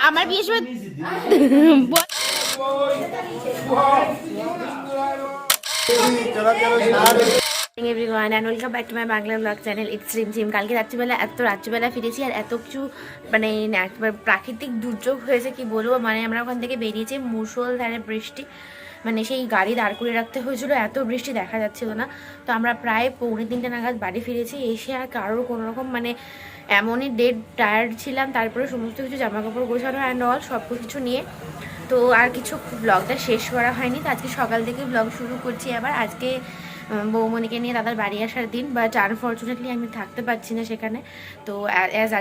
আমার বিয়ের সময় everyone and welcome back to my Bangla blog channel it's Rimjhim. কালকে রাত্রিবেলা ফিরেছি, আর এত কিছু মানে প্রাকৃতিক দুর্যোগ হয়েছে কি বলবো। মানে আমরা ওখান থেকে বেরিয়েছি, মুষলধারে বৃষ্টি, মানে সেই গাড়ি দাঁড় করে রাখতে হয়েছিল, এত বৃষ্টি দেখা যাচ্ছিল না। তো আমরা প্রায় 2:45 নাগাদ বাড়ি ফিরেছি। এসে আর কারোর কোনোরকম মানে এমনই ডেড টায়ার্ড ছিলাম, তারপরে সমস্ত কিছু জামাকাপড় গোছানো অ্যান্ড অল সব কিছু নিয়ে তো আর কিছু ব্লগটা শেষ করা হয়নি। তো আজকে সকাল থেকে ব্লগ শুরু করছি। আবার আজকে বৌমণিকে নিয়ে দাদার বাড়ি আসার দিন, বাট আনফর্চুনেটলি আমি থাকতে পারছি না সেখানে। তো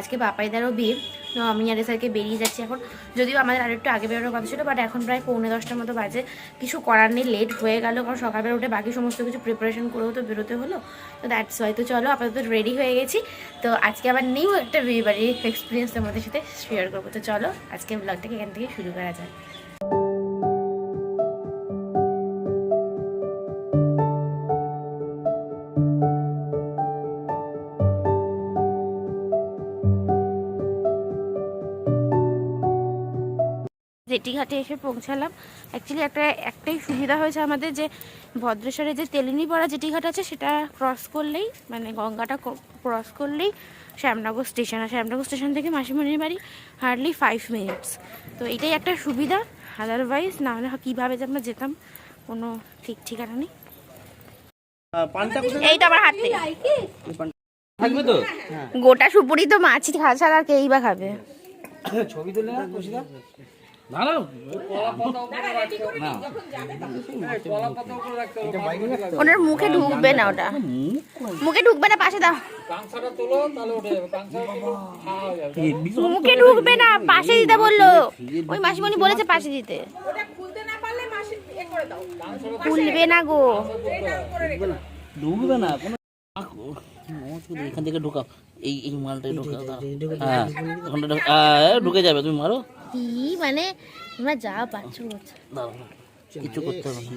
আজকে বাপাইদারও বিয়ে, তো আমি আর এসআরকে বেরিয়ে যাচ্ছি এখন। যদিও আমাদের আরেকটু আগে বেরোনোর কথা ছিল, বাট এখন প্রায় 9:45 মতো বাজে। কিছু করার নেই, লেট হয়ে গেল, কারণ সকালবেলা উঠে বাকি সমস্ত কিছু প্রিপারেশন করেও তো বেরোতে হলো। তো দ্যাটস ওয়াই। তো চলো, আপাতত রেডি হয়ে গেছি। তো আজকে আবার নিউ একটা বিয়ে বাড়ির এক্সপিরিয়েন্স তোমাদের সাথে শেয়ার করবো। তো চলো আজকে ব্লগটাকে এখান থেকে শুরু করা যায়। জেটিঘাটে এসে পৌঁছালাম। অ্যাকচুয়ালি একটাই সুবিধা হয়েছে আমাদের, যে ভদ্রেশ্বরে যে তেলিনীপাড়া জেটিঘাট আছে সেটা ক্রস করলেই, মানে গঙ্গাটা ক্রস করলেই শ্যামনগর স্টেশন। আর শ্যামনগর স্টেশন থেকে মাসিমণির বাড়ি হার্ডলি 5 মিনিটস। তো এটাই একটা সুবিধা, আদারওয়াইজ নাহলে কীভাবে যে আমরা যেতাম কোনো ঠিক ঠিকানা নেই। এইটা আমার হাতে থাকবে তো, গোটা সুপুরি তো মাছি খাওয়া ছাড়া আর কেই বা খাবে। ছবি তুলে না কষিদা না না ওনার মুখে ঢুকবে না, ওটা মুখে ঢুকবে না, পাশে দাও। মুখে ঢুকবে না, পাশে দিতে বললো। ওই মাসিমণি বলেছে পাশে দিতে। খুলবে না গো, ঢুকবে না কোনো। এখান থেকে ঢুকাও, এই মালটাই ঢুকাও। হ্যাঁ ঢুকে যাবে, তুমি মারো। কি মানে তোমরা যা পাচ্ছ কিছু করতে হবে না।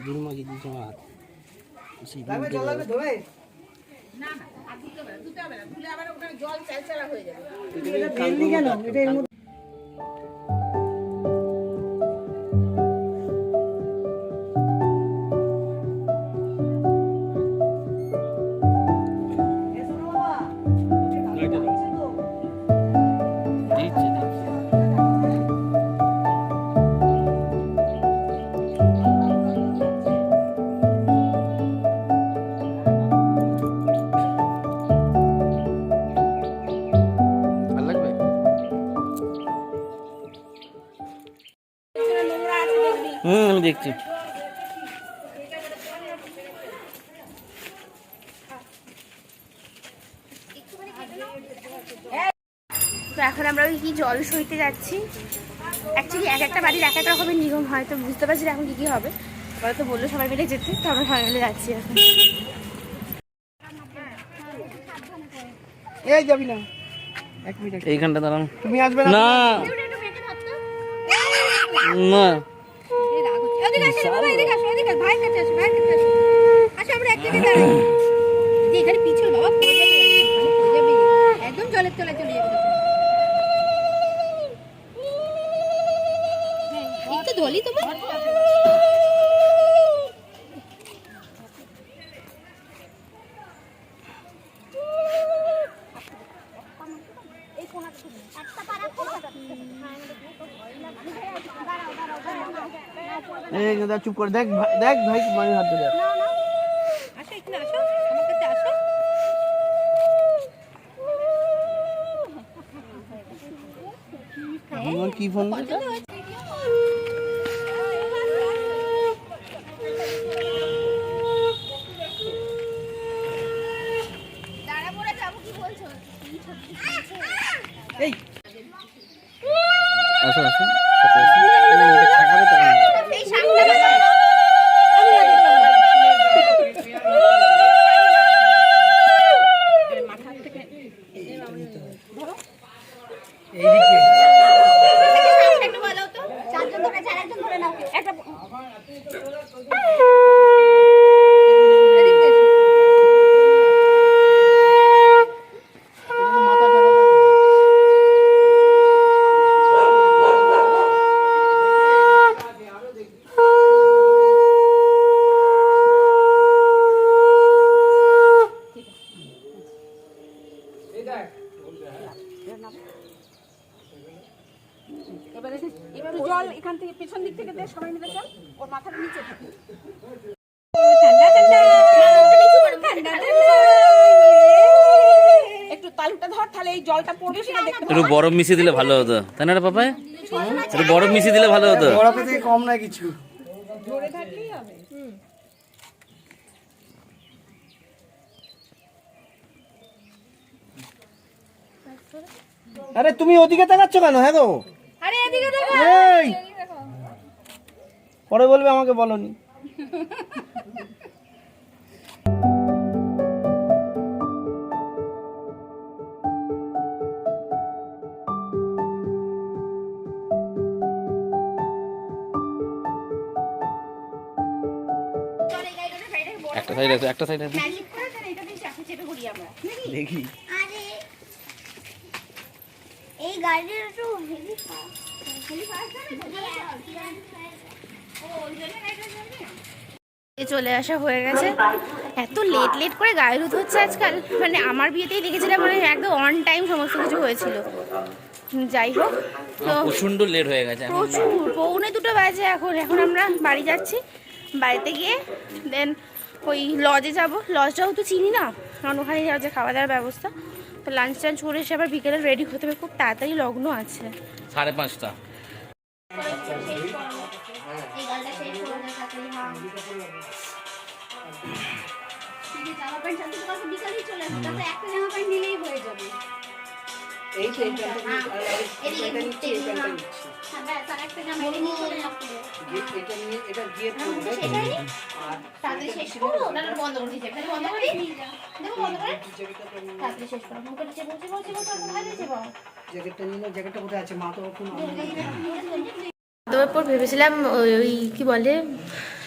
আমি দেখছি। তো এখন আমরা ওই কি জল সইতে যাচ্ছি। অ্যাকচুয়ালি একটা বাড়ির এক রকমের নিয়ম হয়, তো বুঝতে পারছি এখন কি হবে। ওরা তো বললো সবাই মিলে যেতে, তো আমরা সবাই মিলে যাচ্ছি এখন। এই যাবি না, এক মিনিট এইখানটা দাঁড়ান, তুমি আসবে না না একদম জলের তলায় চলে যাবে। একটু ধলি তোমার চুপ করে দেখ, দেখ ভাই মায়ের হাত ধরে কি ফোন আসো আসো এবারে একটু জল এখান থেকে পেছন দিক থেকে দে, সবাই মিলে চল, ওর মাথার নিচে থাকে। ঠান্ডা ঠান্ডা ঠান্ডা ঠান্ডা। একটু তালুটা ধর, তাহলে এই জলটা পড়বে সেটা দেখতে একটু বরফ মিশিয়ে দিলে ভালো হতো, তাই না রে পাপাই? একটু বরফ মিশিয়ে দিলে ভালো হতো। বরফে থেকে কম না কিছু। ধরে থাকলেই হবে। আরে তুমি ওদিকে তাকাচ্ছ কেন? হ্যাঁ গো, আরে এদিকে দেখো। এই পরে বলবে আমাকে বলনি। একটা সাইড আছে, একটা সাইড আছে। ম্যাজিক করে তাহলে এটা দিয়ে চাকু চেপে করি আমরা নাকি? দেখি আরে এই গাড়িটা একটু হেভি চলে আসা হয়ে গেছে। এত লেট করে গায়ে দুধ হচ্ছে আজকাল, মানে আমার বিয়েতেই দেখেছিলাম মানে একদম অন টাইম সমস্ত কিছু হয়েছিল। যাই হোক, তো প্রচন্ড লেট হয়ে গেছে এখন। প্রচুর 1:45 বাজে এখন। এখন আমরা বাড়ি যাচ্ছি, বাড়িতে গিয়ে দেন ওই লজে যাব। লজটাও তো চিনি না, কারণ ওখানে যে খাওয়া দাওয়ার ব্যবস্থা। তো লাঞ্চ টাঞ্চ করে এসে আবার বিকেলে রেডি হতে হবে, খুব তাড়াতাড়ি লগ্ন আছে। 5:30। এই গাড়িটা শেষ করে না তাড়াতাড়ি হ্যাঁ ঠিক আছে জামা প্যান্ট চালতে কালকে বিকালেই চলে আসবে তারপর একটা জামা প্যান্ট নিলেই হয়ে যাবে এই তো এই প্যান্টটা নিচ্ছি, এই প্যান্টটা নিচ্ছি। হ্যাঁ ব্যাস আর একটা জামা এটা নিয়ে চলে আসবে এটা নিয়ে এটা গিয়ে পরবে। আর তাড়াতাড়ি শেষ করো, না বন্ধ করে দিয়েছে, বন্ধ করে দেখো, বন্ধ করে তাড়াতাড়ি শেষ করো। মুখে নিচে বলছি কোথায় দিয়েছে বাবা? জ্যাকেটটা নিয়ে নাও। জ্যাকেটটা কোথায় আছে? মা তো এখন তারপর ভেবেছিলাম ওই কি বলে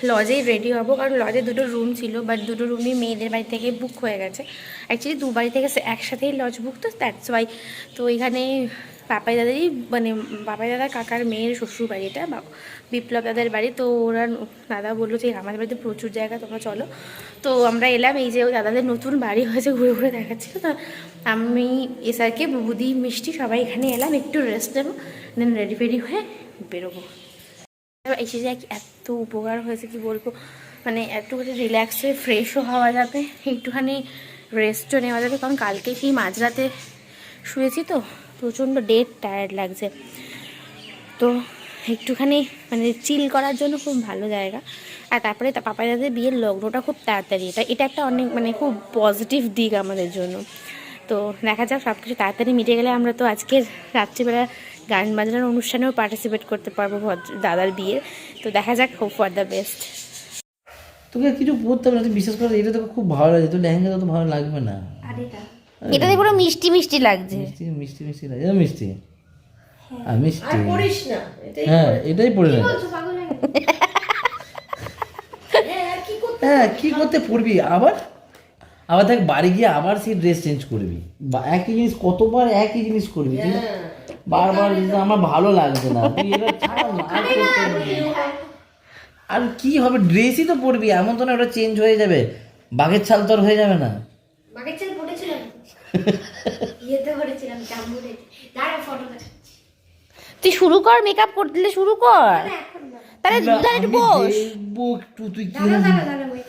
লজেই রেডি হবো, কারণ লজে 2টো রুম ছিল, বাট 2টো রুমই মেয়েদের বাড়ি থেকে বুক হয়ে গেছে। অ্যাকচুয়ালি 2 বাড়ি থেকে একসাথেই লজ বুক, তো দ্যাটস ওয়াই। তো এখানে পাপাই দাদারই মানে পাপাই দাদার কাকার মেয়ের শ্বশুর বাড়ি, এটা বিপ্লব দাদার বাড়ি। তো ওরা দাদা বললো যে আমাদের বাড়িতে প্রচুর জায়গা, তোমরা চলো। তো আমরা এলাম, এই যে দাদাদের নতুন বাড়ি হয়েছে, ঘুরে ঘুরে দেখাচ্ছিল। তো আমি এসআরকে বুবুদি মিষ্টি সবাই এখানে এলাম, একটু রেস্ট নেবো, দেন রেডি ফেডি হয়ে বেরোবো। এসে যে এত উপকার হয়েছে কি বলবো, মানে একটুখানি রিল্যাক্স হয়ে ফ্রেশও হওয়া যাবে, একটুখানি রেস্টও নেওয়া যাবে। কারণ কালকে সেই মাঝরাতে শুয়েছি, তো প্রচণ্ড ডেড টায়ার্ড লাগছে। তো একটুখানি মানে চিল করার জন্য খুব ভালো জায়গা। আর তারপরে পাপাই দাদের বিয়ের লগ্নটা খুব তাড়াতাড়ি, এটা একটা অনেক মানে খুব পজিটিভ দিক আমাদের জন্য। তো দেখা যাক, সব কিছু তাড়াতাড়ি মিটে গেলে আমরা তো আজকের রাত্রিবেলা গান বাজনার অনুষ্ঠানেও পার্টিসিপেট করতে পারবো দাদার বিয়ে। তো দেখা যাক, হোপ ফর দ্য বেস্ট। তোকে কিছু পড়তে হবে না, তুই বিশ্বাস করে এটা তোকে খুব ভালো লাগে। তোর লেহেঙ্গা তো ভালো লাগবে না। এটাতে পুরো মিষ্টি মিষ্টি লাগছে। মিষ্টি মিষ্টি মিষ্টি লাগে, মিষ্টি আর মিষ্টি। হ্যাঁ এটাই পড়ে না। হ্যাঁ কি করতে পড়বি আবার? আবার দেখ বাড়ি গিয়ে আবার সেই ড্রেস চেঞ্জ করবি, একই জিনিস কতবার একই জিনিস করবি তুই? বারবার আমার ভালো লাগছে না, তুই এটা ছাড় না, আর করতে হবে। আর কি হবে, ড্রেসই তো পরবি, এমন তো না ওটা চেঞ্জ হয়ে যাবে। বাঘের ছাল তো আর হয়ে যাবে না। বাগের চাল পড়েছিলাম ইয়েতে পড়েছিলাম জাম্বুতে দাঁড়া ফটো দেখাচ্ছি তুই শুরু কর, মেকআপ করতে শুরু কর, তাহলে একটু বস। দেখবো একটু তুই কি দাঁড়া ওই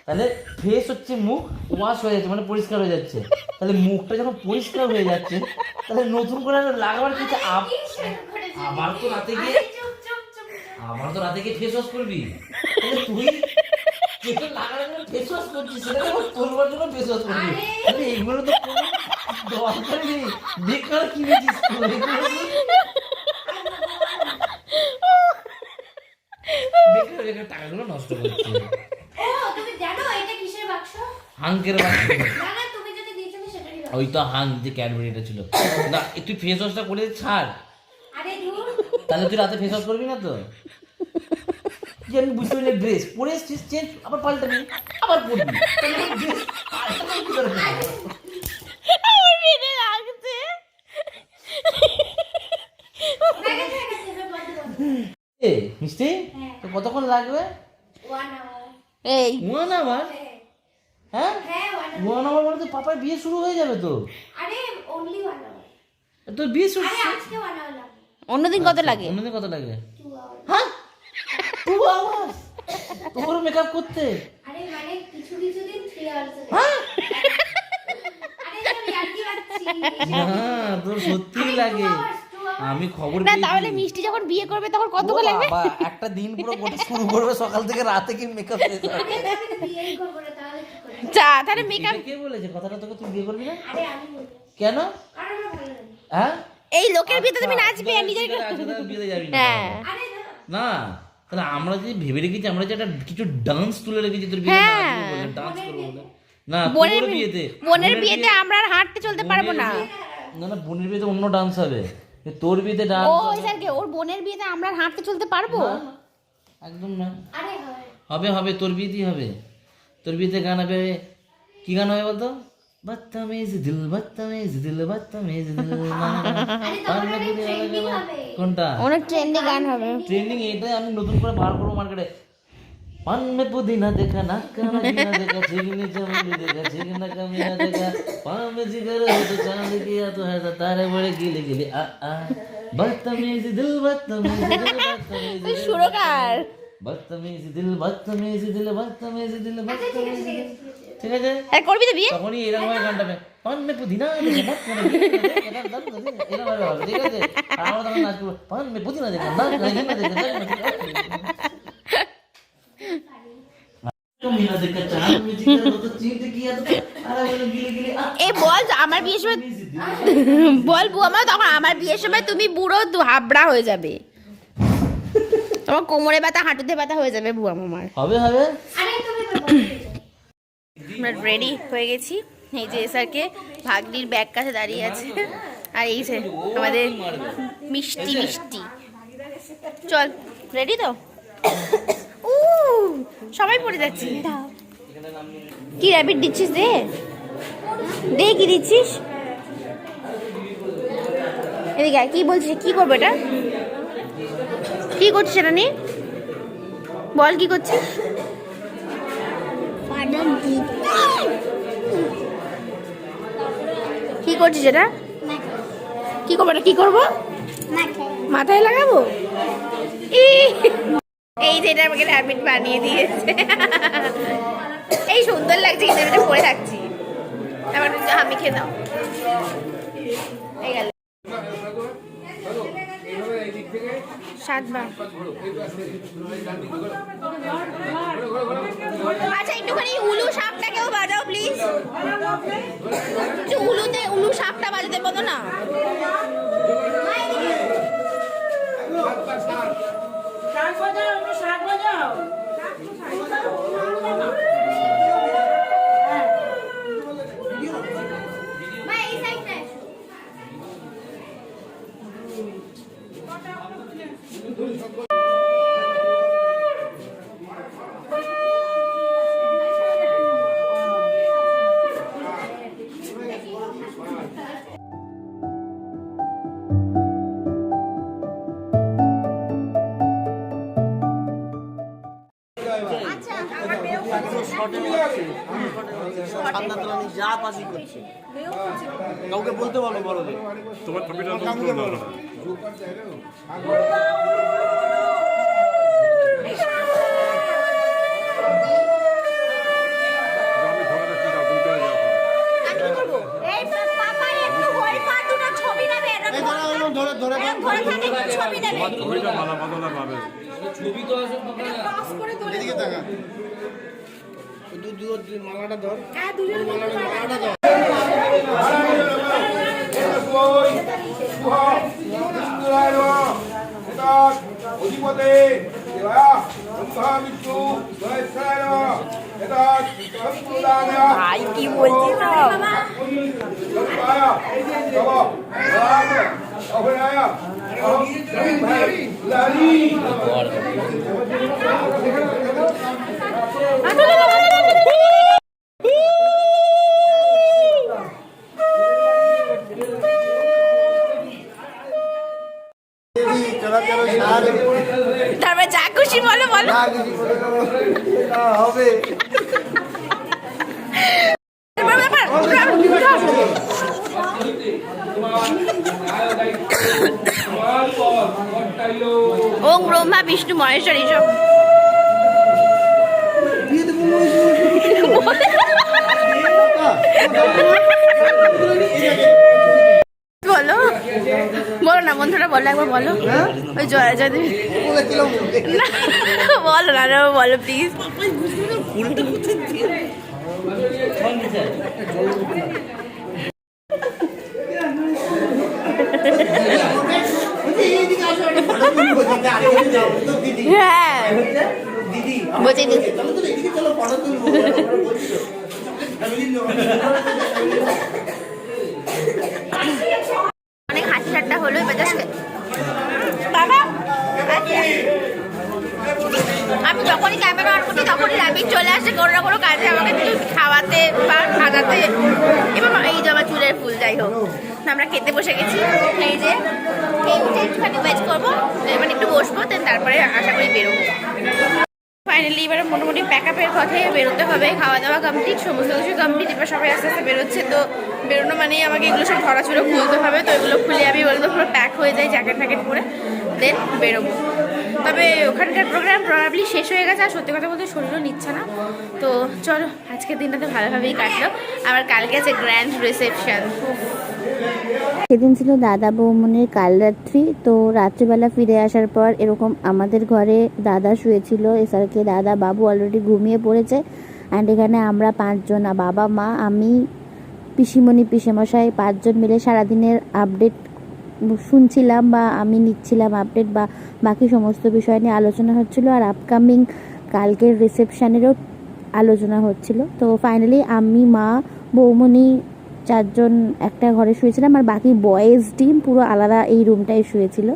তাহলে ফেস হচ্ছে মুখ ওয়াশ হয়ে যাচ্ছে, মানে পরিষ্কার হয়ে যাচ্ছে। তাহলে মুখটা যখন পরিষ্কার হয়ে যাচ্ছে, তাহলে নতুন করে লাগাবার কিছু আবার তো রাতে গিয়ে ফেস ওয়াশ করবি। তাহলে তুই যেটা লাগানোর জন্য ফেস ওয়াশ করছিস, সেটা আবার তোলবার জন্য ফেস ওয়াশ করবি। তাহলে এগুলো তো কোনো দরকার নেই, বেকার কিনেছিস তুই। বেকার টাকাগুলো নষ্ট করছিস। ও তুমি জানো এটা কিসের বাক্স? হাঙ্কের বাক্স। না না তুমি যেটা দিয়েছিলে সেটারই বাক্স। ওই তো হাং যে ক্যাডবেরিটা ছিল না, তুই ফেস ওয়াশটা করে ছাড়। আরে দূর তাহলে তুই রাতে ফেস ওয়াশ করবি না তো? কি আমি বুঝতে পারি, ড্রেস পরে এসছিস, চেঞ্জ আবার পাল্টাবি, আবার পরবি। ড্রেস পাল্টাবি কি করে? আমার মেরে লাগছে। এ মিষ্টি তো কতক্ষণ লাগবে? 1 hour এই 1 hour? হ্যাঁ হ্যাঁ 1 hour 1 hour মানে তো পাপার বিয়ে শুরু হয়ে যাবে তো। আরে only 1 hour তোর বিয়ে শুরু আরে আজকে 1 hour লাগে অন্যদিন কত লাগে? অন্যদিন কত লাগে? 2 hours হ্যাঁ 2 hours তোর মেকআপ করতে? আরে মানে কিছু কিছু দিন 3 hours লাগে হ্যাঁ আরে আমি আর কি পাচ্ছি হ্যাঁ তোর সত্যি লাগে। আমি খবর না পেয়েছি। তাহলে মিষ্টি যখন বিয়ে করবে তখন কত করে লাগবে? বাবা, একটা দিন পুরো গোটা শুরু করবে সকাল থেকে রাতে কি মেকআপ শেষ হবে। আমি বিয়ে করব না তাহলে কি করব যা তাহলে মেকআপ। এটা কে বলেছে কথাটা তোকে, তুই বিয়ে করবি না? আরে আমি বলবো কেন? কারণ আমার ভালো লাগে হ্যাঁ এই লোকের বিয়েতে তুমি নাচবে আর নিজের আচ্ছা তাহলে বিয়েতে যাবি না হ্যাঁ আরে না না তাহলে আমরা যদি ভেবে রেখেছি, আমরা যে একটা কিছু ডান্স তুলে রেখেছি তোর বিয়েতে হ্যাঁ। নাচবো বলে, ডান্স করবো বলে। না বোনের তোর বিয়েতে বোনের বিয়েতে আমরা আর হাঁটতে চলতে পারবো না। না না বোনের বিয়েতে অন্য ডান্স হবে, তোর বিয়েতে ডান্স ও ওই স্যারকে ওর বোনের বিয়েতে আমরা আর হাঁটতে চলতে পারবো? একদম না। আরে হয় হবে হবে তোর বিয়েতেই হবে। তোর বিয়েতে গান হবে, কি গান হবে বলতো? বদতমিজ দিল বদতমিজ দিল বদতমিজ দিল আরে তখন অনেক ট্রেন্ডিং হবে কোনটা অনেক ট্রেন্ডি গান হবে। ট্রেন্ডিং? এটাই আমি নতুন করে বার করবো মার্কেটে। पान में पुदीना देखा नाक का मदीना देखा चिकनी चमेली देखा चिकना कमीना देखा पाँव में जिगर हो तो चांद किया तो है तारे बड़े गीले गीले आ बदतमीज दिल बदतमीज दिल बदतमीज दिल সুরকার बदतमीज दिल बदतमीज दिल बदतमीज दिल बदतमीज दिल। ঠিক আছে আর করবি তো বিয়ে? তখনই এরকম ভাবে গানটা হবে, পান में पुदीना देखा नाक का मदीना देखा এরকম ভাবে হবে, ঠিক আছে? আর আমরা তখন নাচবো, पान में पुदीना देखा नाक का मदीना देखा कमीना देखा चांद में जिगर हो तो चींट किया तो तारे बड़े गीले गीले এই বল আমার বিয়ের সময় বল বুয়ামা, তখন আমার বিয়ের সময় তুমি বুড়ো হাবড়া হয়ে যাবে, তোমার কোমরে ব্যথা হাঁটুতে ব্যথা হয়ে যাবে বুয়া মামার। হবে হবে। আরে তুমি আমরা রেডি হয়ে গেছি, এই যে স্যারকে ভাগ্নির ব্যাগ কাছে দাঁড়িয়ে আছে, আর এই যে আমাদের মিষ্টি মিষ্টি। চল রেডি তো? সবাই পড়ে যাচ্ছি। কি র্যাবিট দিচ্ছিস? দে দে, কি দিচ্ছিস? এদিকে আয়, কি বলছিস? কি করবো এটা? কি করছিস এটা নিয়ে? বল কি করছিস? কি করছিস এটা? কি করবো এটা? কি করবো? মাথায় লাগাবো? এই যে এটা আমাকে র্যাবিট বানিয়ে দিয়েছে। এই সুন্দর লাগছে কিন্তু এটা পরে থাকছি। এবার আমি খেয়ে দাও। এই গেল 7 বার। আচ্ছা একটুখানি উলু সাপটাকেও বাজাও প্লিজ। উলু সাপটা বাজাতে বলো না। মা এই সাইডটা কাউকে বলতে বলো বলো তোমার ছবিটা ছবি তো আছে মালাটা ধর অধিপতে ভাই কি বলছিস? তারপরে যা খুশি বলো বলো। হবে ব্রহ্মা বিষ্ণু মহেশ্বর এইসব বলো বলো না বন্ধুরা, বলো একবার বলো। ওই জয় জয় দেবী না, বলো না না, বলো প্লিজ। হ্যাঁ বলছি অনেক হাসি ঠাট্টা হলো। এবার just বাবা আচ্ছা। আমি যখনই ক্যামেরা অন করছি তখনই রাবিক চলে আসে কোনো না কোনো কাজে আমাকে কিছু খাওয়াতে বা সাজাতে। এবার এই যে আমার চুলের ফুল, যাই হোক আমরা খেতে বসে গেছি। এই যে একটুখানি ওয়েট করবো, মানে একটু বসবো, দেন তারপরে আশা করি বেরোবো। ফাইনালি এবার মোটামুটি প্যাকআপের কথায় বেরোতে হবে। খাওয়া দাওয়া কমপ্লিট, সমস্ত কিছু কমপ্লিট। এবার সবাই আস্তে আস্তে বেরোচ্ছে, তো বেরোনো মানেই আমাকে এগুলো সব ধরাচুরো খুলতে হবে। তো এগুলো খুলে আমি বলবো পুরো প্যাক হয়ে যায় জ্যাকেট ফ্যাকেট পরে, দেন বেরোবো। তবে ওখানকার প্রোগ্রাম প্রবাবলি শেষ হয়ে গেছে, আর সত্যি কথা বলতে শরীরও নিচ্ছে না। তো চলো আজকের দিনটা তো ভালোভাবেই কাটলো। আবার কালকে আছে গ্র্যান্ড রিসেপশন। সেদিন ছিল দাদা বৌমনের কাল রাত্রি। তো রাত্রিবেলা ফিরে আসার পর এরকম আমাদের ঘরে দাদা শুয়েছিল, এসআরকে দাদা বাবু অলরেডি ঘুমিয়ে পড়েছে। অ্যান্ড এখানে আমরা 5 জন, বাবা মা আমি পিসিমণি পিসেমশাই 5 জন মিলে সারাদিনের আপডেট শুনছিলাম, বা আমি নিচ্ছিলাম আপডেট, বা বাকি সমস্ত বিষয় নিয়ে আলোচনা হচ্ছিল। আর আপকামিং কালকের রিসেপশানেরও আলোচনা হচ্ছিল। তো ফাইনালি আমি মা বৌমনি 4 জন একটা ঘরে শুয়েছিলাম, আর বাকি বয়েজ টিম পুরো আলাদা এই রুমটায় শুয়েছিল।